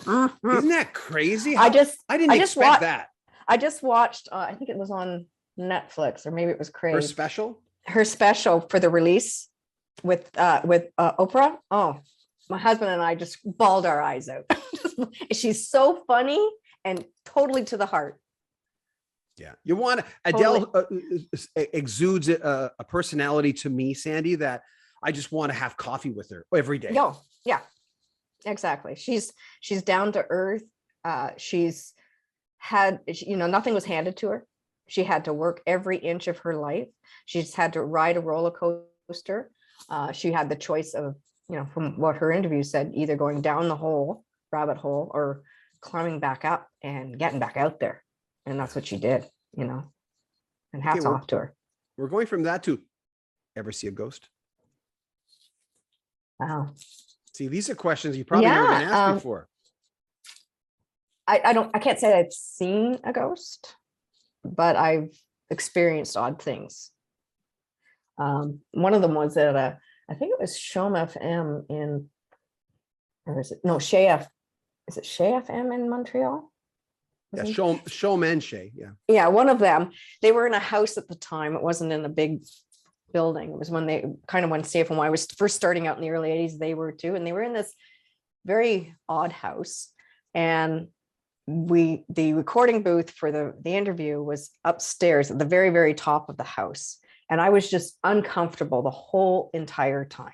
Speaker 1: Isn't that crazy?
Speaker 2: I
Speaker 1: didn't expect that.
Speaker 2: I just watched, I think it was on Netflix, or maybe it was Crave. Her special for the release with Oprah. Oh, my husband and I just bawled our eyes out. She's so funny and totally to the heart.
Speaker 1: Yeah. Adele exudes a personality to me, Sandy, that I just want to have coffee with her every day.
Speaker 2: No, yeah, exactly. She's down to earth. She's had, nothing was handed to her. She had to work every inch of her life. She's had to ride a roller coaster. She had the choice of, from what her interview said, either going down the rabbit hole, or climbing back up and getting back out there. And that's what she did, and hats off to her.
Speaker 1: We're going from that to, ever see a ghost?
Speaker 2: Wow.
Speaker 1: See, these are questions you probably never been asked before.
Speaker 2: I can't say I've seen a ghost, but I've experienced odd things. One of them was at I think it was Shom FM is it Shea FM in Montreal?
Speaker 1: Yeah, Shom and Shea, yeah.
Speaker 2: Yeah, one of them. They were in a house at the time. It wasn't in a big building. It was when they kind of went safe. And when I was first starting out in the early 80s, they were too. And they were in this very odd house. And the recording booth for the interview was upstairs at the very, very top of the house. And I was just uncomfortable the whole entire time.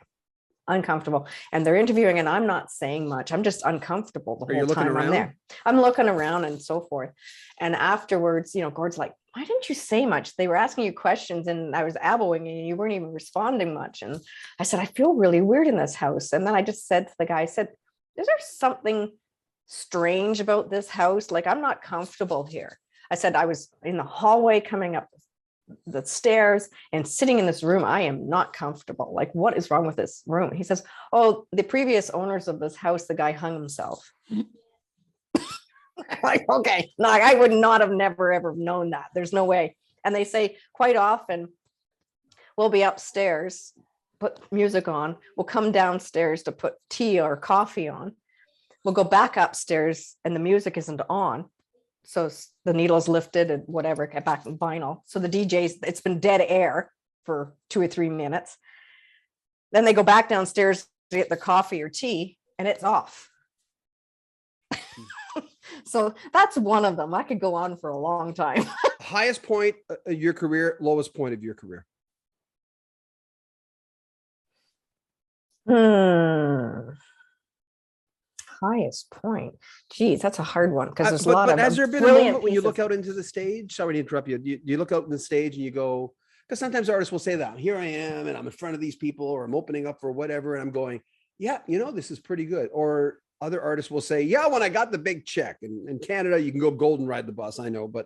Speaker 2: Uncomfortable. And they're interviewing, and I'm not saying much. I'm just uncomfortable the whole time I'm there. I'm looking around and so forth. And afterwards, Gord's like, why didn't you say much? They were asking you questions and I was elbowing and you weren't even responding much. And I said, I feel really weird in this house. And then I just said to the guy, is there something strange about this house? Like, I'm not comfortable here. I said, I was in the hallway coming up the stairs and sitting in this room. I am not comfortable. Like, what is wrong with this room? He says, oh, the previous owners of this house, the guy hung himself. Like, okay, no, I would not have never ever known that. There's no way. And they say quite often we'll be upstairs, put music on, we'll come downstairs to put tea or coffee on. We'll go back upstairs and the music isn't on. So the needle's lifted and whatever, get back in vinyl. So the DJ's, it's been dead air for 2 or 3 minutes. Then they go back downstairs to get their coffee or tea and it's off. So that's one of them. I could go on for a long time.
Speaker 1: Highest point of your career, lowest point of your career.
Speaker 2: Highest point. Geez, that's a hard one because there's a
Speaker 1: But
Speaker 2: lot of
Speaker 1: has there been a
Speaker 2: brilliant
Speaker 1: moment when you
Speaker 2: pieces.
Speaker 1: look out into the stage? Sorry to interrupt you. You look out in the stage and you go, because sometimes artists will say that, here I am and I'm in front of these people or I'm opening up for whatever. And I'm going, yeah, you know, this is pretty good. Or other artists will say, yeah, when I got the big check in Canada, you can go golden ride the bus. I know, but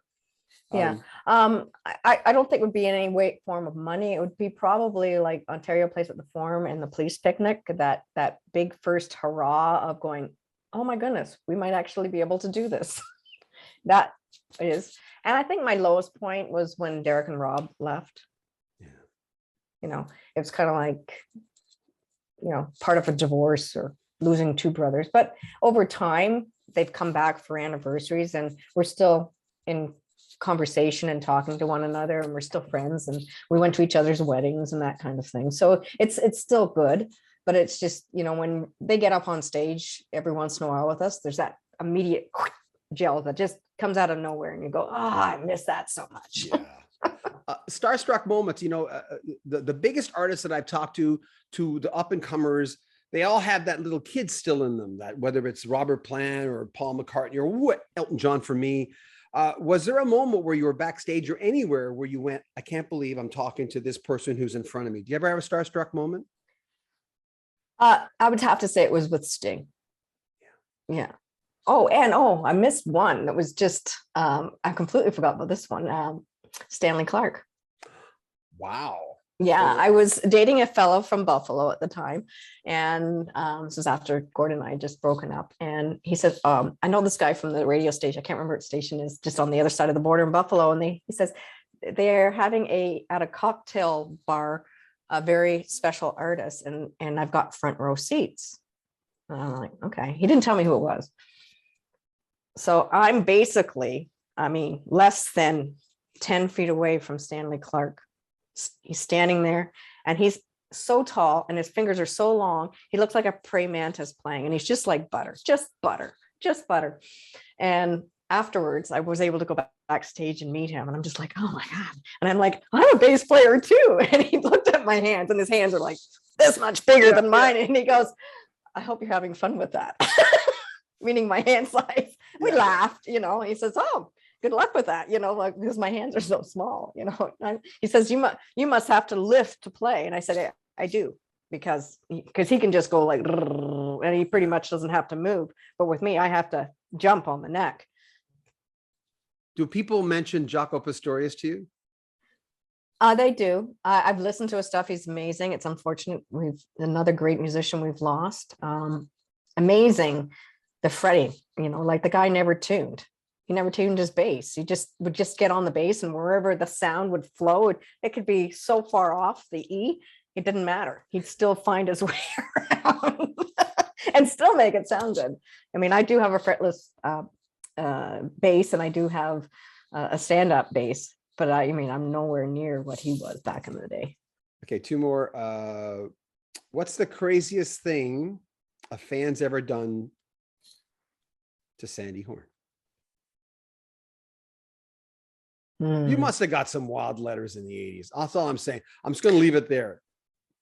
Speaker 2: Yeah. I don't think it would be in any way form of money. It would be probably like Ontario Place at the Forum and the police picnic, that big first hurrah of going, oh my goodness, we might actually be able to do this. That is. And I think my lowest point was when Derek and Rob left.
Speaker 1: Yeah.
Speaker 2: You know, it's kind of like, you know, part of a divorce or losing 2 brothers. But over time, they've come back for anniversaries and we're still in conversation and talking to one another and we're still friends and we went to each other's weddings and that kind of thing. So it's still good, but it's just, you know, when they get up on stage every once in a while with us, there's that immediate gel that just comes out of nowhere and you go, oh, I miss that so much.
Speaker 1: Yeah. Starstruck moments, you know, the biggest artists that I've talked to the up and comers, they all have that little kid still in them, that whether it's Robert Plant or Paul McCartney or Elton John for me. Was there a moment where you were backstage or anywhere where you went, I can't believe I'm talking to this person who's in front of me? Do you ever have a starstruck moment?
Speaker 2: I would have to say it was with Sting. Yeah. Oh, and I missed one that was just, I completely forgot about this one. Stanley Clark.
Speaker 1: Wow.
Speaker 2: Yeah, I was dating a fellow from Buffalo at the time. And this was after Gordon and I had just broken up. And he said, I know this guy from the radio station. I can't remember what station is, just on the other side of the border in Buffalo. And he says, they're having at a cocktail bar, a very special artist. And I've got front row seats. And I'm like, okay. He didn't tell me who it was. So I'm basically, less than 10 feet away from Stanley Clark. He's standing there and he's so tall and his fingers are so long. He looks like a praying mantis playing and he's just like butter, just butter, just butter. And afterwards I was able to go backstage and meet him and I'm just like, oh my God. And I'm like, I'm a bass player too. And he looked at my hands and his hands are like this much bigger than mine. And he goes, I hope you're having fun with that. Meaning my hand size. We laughed, you know, he says, oh, good luck with that, you know, like, because my hands are so small, you know. He says, you must have to lift to play. And I said, I do, because he can just go like, and he pretty much doesn't have to move. But with me, I have to jump on the neck.
Speaker 1: Do people mention Jaco Pastorius to you?
Speaker 2: They do. I've listened to his stuff. He's amazing. It's unfortunate. Another great musician we've lost. Amazing. The fretting, you know, like the guy never tuned. He never tuned his bass. He would just get on the bass and wherever the sound would flow, it could be so far off the E, it didn't matter. He'd still find his way around and still make it sound good. I mean, I do have a fretless bass and I do have a stand-up bass, but I'm nowhere near what he was back in the day.
Speaker 1: Okay, 2 more. What's the craziest thing a fan's ever done to Sandy Horne? You must have got some wild letters in the 80s. That's all I'm saying. I'm just going to leave it there.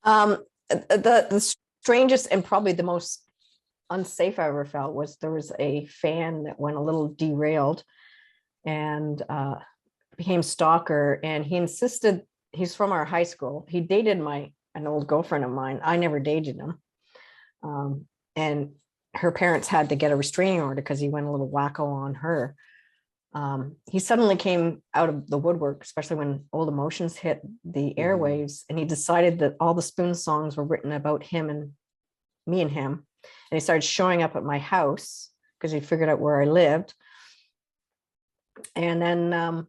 Speaker 2: The strangest and probably the most unsafe I ever felt was there was a fan that went a little derailed and became stalker. And he insisted, he's from our high school. He dated an old girlfriend of mine. I never dated him. And her parents had to get a restraining order because he went a little wacko on her. He suddenly came out of the woodwork, especially when Old Emotions hit the airwaves, and he decided that all the Spoon songs were written about him and me and him. And he started showing up at my house because he figured out where I lived. And then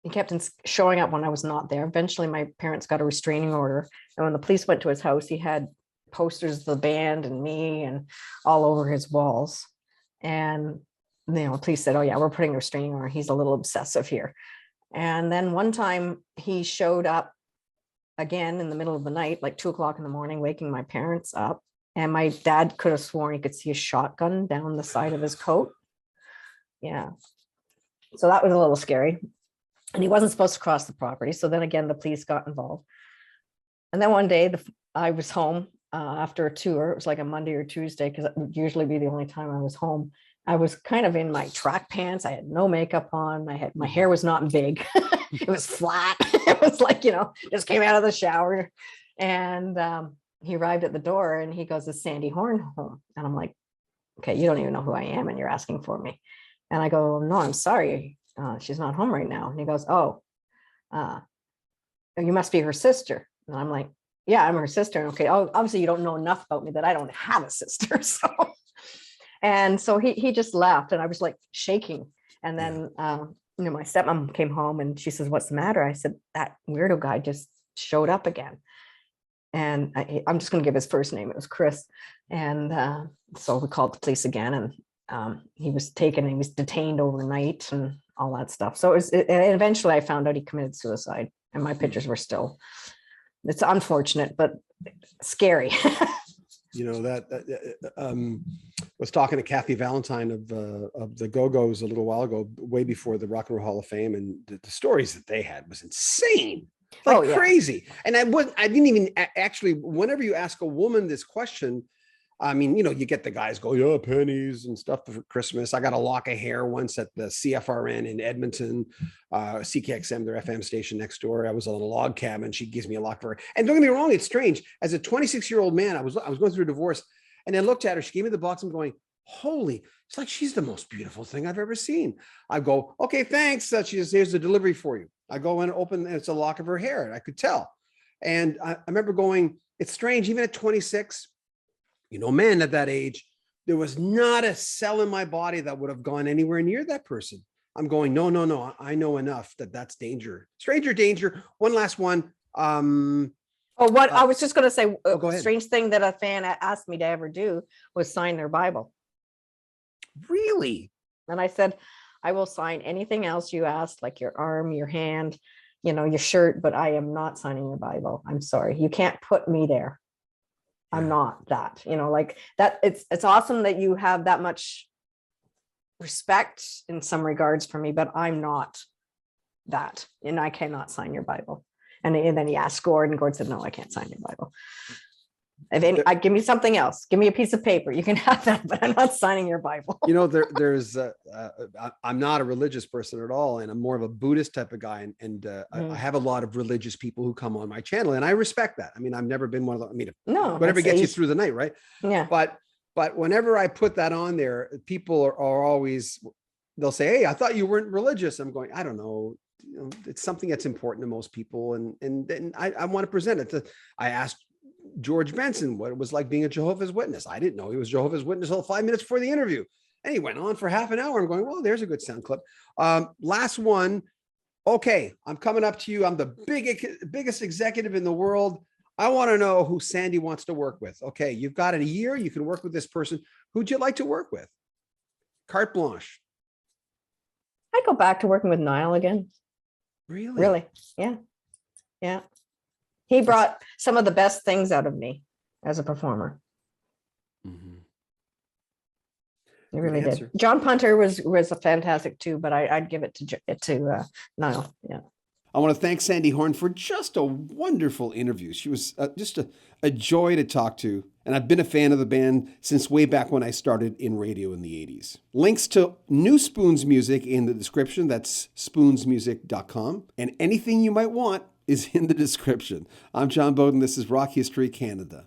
Speaker 2: he kept showing up when I was not there. Eventually, my parents got a restraining order. And when the police went to his house, he had posters of the band and me and all over his walls. And, the police said, oh, yeah, we're putting a restraining order. He's a little obsessive here. And then one time he showed up again in the middle of the night, like 2 o'clock in the morning, waking my parents up. And my dad could have sworn he could see a shotgun down the side of his coat. Yeah. So that was a little scary. And he wasn't supposed to cross the property. So then again, the police got involved. And then one day I was home after a tour. It was like a Monday or Tuesday, because it would usually be the only time I was home. I was kind of in my track pants. I had no makeup on. My hair was not big. It was flat. It was like, just came out of the shower. And he arrived at the door and he goes, is Sandy Horne home? And I'm like, okay, you don't even know who I am and you're asking for me. And I go, no, I'm sorry. She's not home right now. And he goes, oh, you must be her sister. And I'm like, yeah, I'm her sister. Okay. Oh, obviously you don't know enough about me that I don't have a sister. And so he just left and I was like shaking. And then, my stepmom came home and she says, what's the matter? I said, that weirdo guy just showed up again. And I'm just going to give his first name. It was Chris. And so we called the police again, and he was taken, he was detained overnight and all that stuff. So and eventually I found out he committed suicide, and my pictures were still, it's unfortunate, but scary.
Speaker 1: Was talking to Kathy Valentine of the Go-Go's a little while ago, way before the Rock and Roll Hall of Fame, and the stories that they had was insane. Crazy. And I didn't even actually, whenever you ask a woman this question, I mean, you get the guys go, yeah, pennies and stuff for Christmas. I got a lock of hair once at the CFRN in Edmonton, CKXM, their FM station next door. I was on a log cabin. She gives me a lock for her. And don't get me wrong, it's strange. As a 26-year-old man, I was going through a divorce, and I looked at her. She gave me the box. I'm going, holy, it's like she's the most beautiful thing I've ever seen. I go, okay, thanks. She says, here's the delivery for you. I go and open, and it's a lock of her hair, and I could tell. And I remember going, it's strange, even at 26, man at that age, there was not a cell in my body that would have gone anywhere near that person. I'm going, no, I know enough that's danger. Stranger danger. One last one.
Speaker 2: I was just going to say,
Speaker 1: go ahead.
Speaker 2: Strange thing that a fan asked me to ever do was sign their Bible.
Speaker 1: Really?
Speaker 2: And I said, I will sign anything else you ask, like your arm, your hand, your shirt, but I am not signing your Bible. I'm sorry. You can't put me there. I'm not that, like that. It's awesome that you have that much respect in some regards for me, but I'm not that, and I cannot sign your Bible. And then he asked Gord, and Gord said, no, I can't sign your Bible. Give me something else. Give me a piece of paper. You can have that, but I'm not signing your Bible.
Speaker 1: I'm not a religious person at all, and I'm more of a Buddhist type of guy. And I have a lot of religious people who come on my channel, and I respect that. I mean, I've never been one of them. Whatever gets you through the night, right?
Speaker 2: Yeah.
Speaker 1: But whenever I put that on there, people are always, they'll say, hey, I thought you weren't religious. I'm going, I don't know. It's something that's important to most people, and I want to present it. I asked George Benson what it was like being a Jehovah's Witness. I didn't know he was Jehovah's Witness until 5 minutes before the interview. And he went on for half an hour. I'm going, well, there's a good sound clip. Last one. Okay, I'm coming up to you. I'm the biggest executive in the world. I want to know who Sandy wants to work with. Okay, you've got a year. You can work with this person. Who'd you like to work with? Carte blanche.
Speaker 2: I'd go back to working with Nile again. Really? Yeah. He brought some of the best things out of me as a performer.
Speaker 1: Mm-hmm.
Speaker 2: He really did. John Punter was a fantastic too, but I'd give it to Nile. Yeah.
Speaker 1: I want to thank Sandy Horne for just a wonderful interview. She was just a joy to talk to, and I've been a fan of the band since way back when I started in radio in the 80s. Links to new Spoons music in the description. That's spoonsmusic.com. And anything you might want is in the description. I'm John Beaudin. This is Rock History Canada.